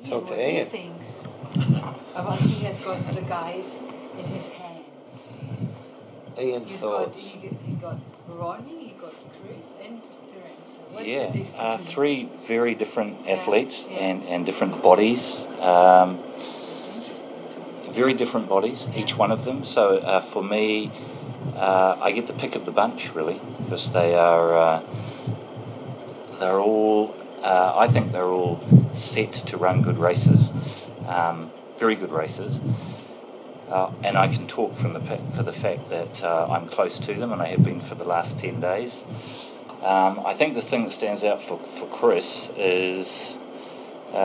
Talk to what Ian. he thinks about he has got the guys in his hands. Ian's thoughts. He got Ronnie, he got Chris, and Terenzo. What's the Yeah, difference? 3 very different athletes yeah. and different bodies. It's interesting. Very different bodies, each one of them. So for me, I get the pick of the bunch really, because they're all. I think they're all set to run good races, very good races. And I can talk for the fact that I'm close to them, and I have been for the last 10 days. I think the thing that stands out for Chris is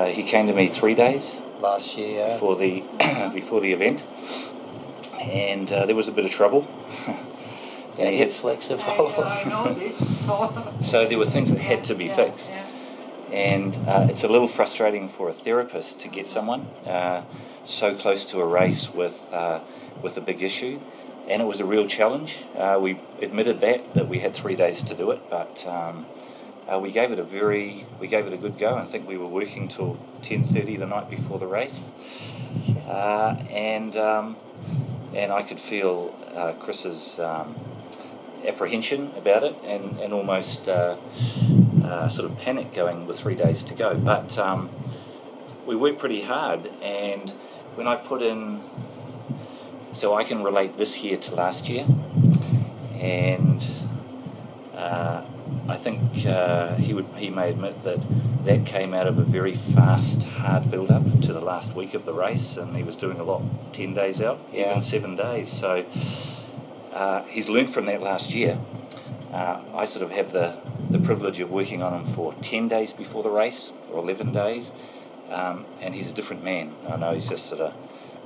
he came to me 3 days Last year, before the before the event, and there was a bit of trouble. and he gets flexible. I know this. So there were things that had to be fixed. Yeah. And it's a little frustrating for a therapist to get someone so close to a race with a big issue, and it was a real challenge. We admitted that we had 3 days to do it, but we gave it a good go. I think we were working till 10:30 the night before the race, and I could feel Chris's apprehension about it, and almost sort of panic going with 3 days to go. But we worked pretty hard, and when I put in, so I can relate this year to last year, and I think he may admit that came out of a very fast, hard build-up to the last week of the race, and he was doing a lot 10 days out, even 7 days. So he's learned from that last year. I sort of have the privilege of working on him for 10 days before the race, or 11 days, and he's a different man. I know he's just sort of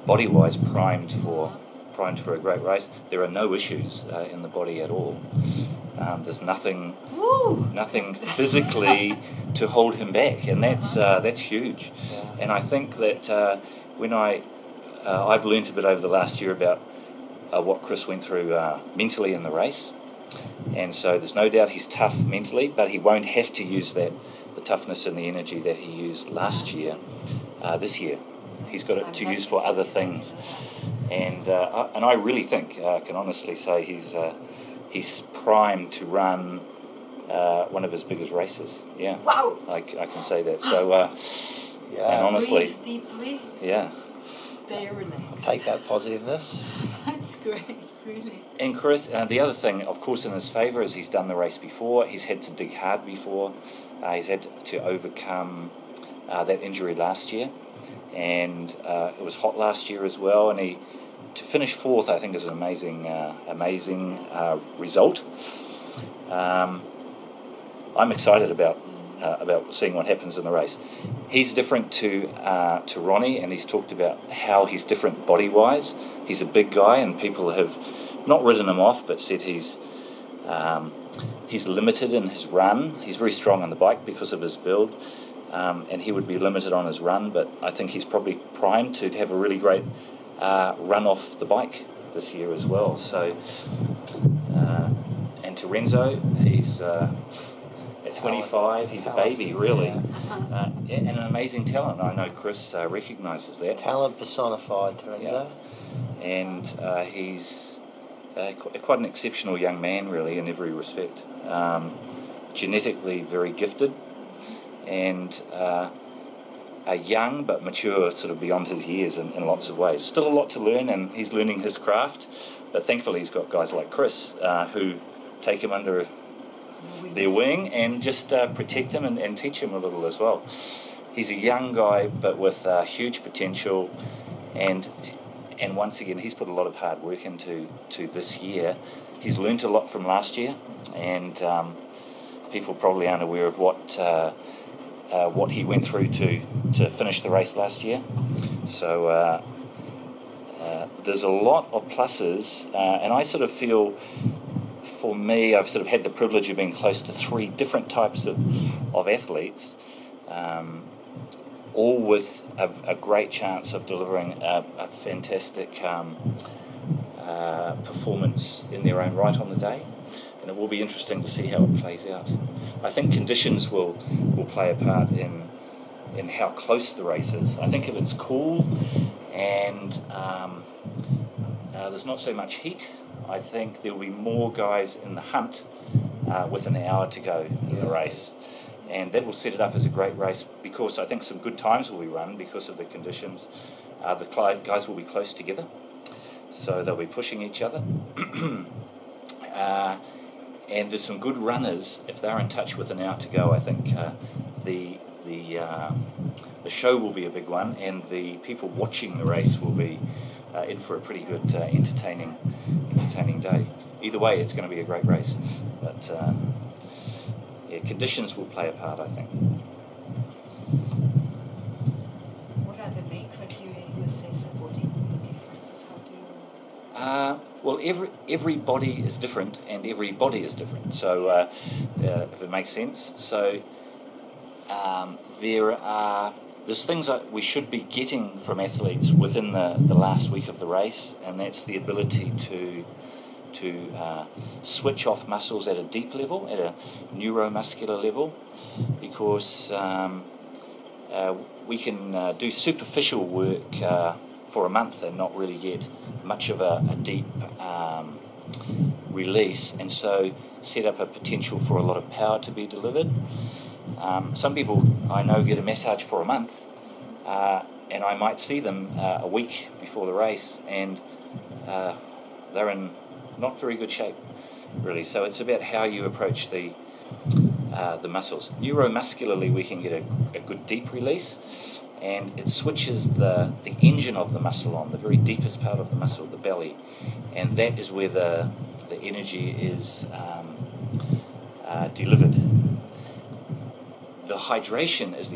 body-wise primed for a great race. There are no issues in the body at all. There's nothing physically to hold him back, and that's huge. Yeah. And I think that when I've learnt a bit over the last year about what Chris went through mentally in the race, and so there's no doubt he's tough mentally, but he won't have to use the toughness and the energy that he used last year, this year. He's got it to use for other things, and I really think I can honestly say he's primed to run one of his biggest races. Yeah, Wow! I can say that. So and honestly, Breathe deeply. yeah. Stay relaxed. Take that positiveness. That's great, really. And Chris, the other thing, of course, in his favour is he's done the race before. He's had to dig hard before. He's had to overcome that injury last year, and it was hot last year as well. And to finish fourth, I think, is an amazing result. I'm excited about seeing what happens in the race. He's different to Ronnie, and he's talked about how he's different body-wise. He's a big guy, and people have not ridden him off, but said he's limited in his run. He's very strong on the bike because of his build, and he would be limited on his run, but I think he's probably primed to have a really great run off the bike this year as well. So, and Terenzo, he's at 25, he's a baby, really, and an amazing talent. I know Chris recognises that. Talent personified, Terenzo. Yeah. And he's quite an exceptional young man, really, in every respect. Genetically very gifted, and young but mature, sort of beyond his years in lots of ways. Still a lot to learn, and he's learning his craft, but thankfully he's got guys like Chris who take him under their wing and just protect him and teach him a little as well. He's a young guy but with huge potential, and once again he's put a lot of hard work into this year. He's learnt a lot from last year, and people probably aren't aware of what he went through to finish the race last year. So there's a lot of pluses, and I sort of feel, for me, I've sort of had the privilege of being close to 3 different types of athletes, all with a great chance of delivering a fantastic performance in their own right on the day. And it will be interesting to see how it plays out. I think conditions will play a part in in how close the race is. I think if it's cool and there's not so much heat, I think there will be more guys in the hunt with an hour to go in the race. And that will set it up as a great race, because I think some good times will be run because of the conditions. The guys will be close together, so they'll be pushing each other. And there's some good runners if they're in touch with an hour to go. I think the show will be a big one, and the people watching the race will be in for a pretty good entertaining day. Either way, it's going to be a great race, but yeah, conditions will play a part, I think. What are the main criteria you assess a body? The differences? How do you? Well, every body is different, and every body is different. So, if it makes sense. So, there's things that we should be getting from athletes within the last week of the race, and that's the ability to switch off muscles at a deep level, at a neuromuscular level, because we can do superficial work for a month and not really get much of a deep release, and so set up a potential for a lot of power to be delivered. Some people I know get a massage for a month, and I might see them a week before the race, and they're in not very good shape, really. So it's about how you approach the muscles. Neuromuscularly, we can get a good deep release, and it switches the engine of the muscle on, the very deepest part of the muscle, the belly, and that is where the energy is delivered. The hydration is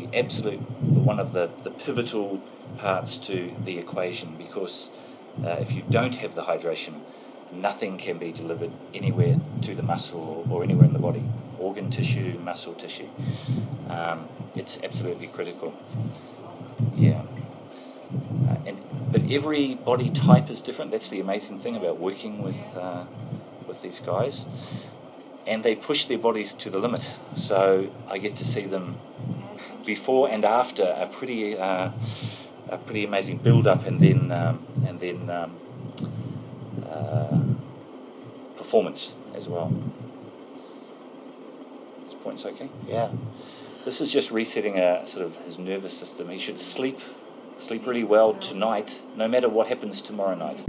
one of the pivotal parts to the equation, because if you don't have the hydration, nothing can be delivered anywhere to the muscle or anywhere in the body, organ tissue, muscle tissue. It's absolutely critical. Yeah. But every body type is different. That's the amazing thing about working with these guys. And they push their bodies to the limit. So I get to see them before and after a pretty amazing build-up, and then performance as well. This point's okay? Yeah. This is just resetting his nervous system. He should sleep really well tonight, no matter what happens tomorrow night.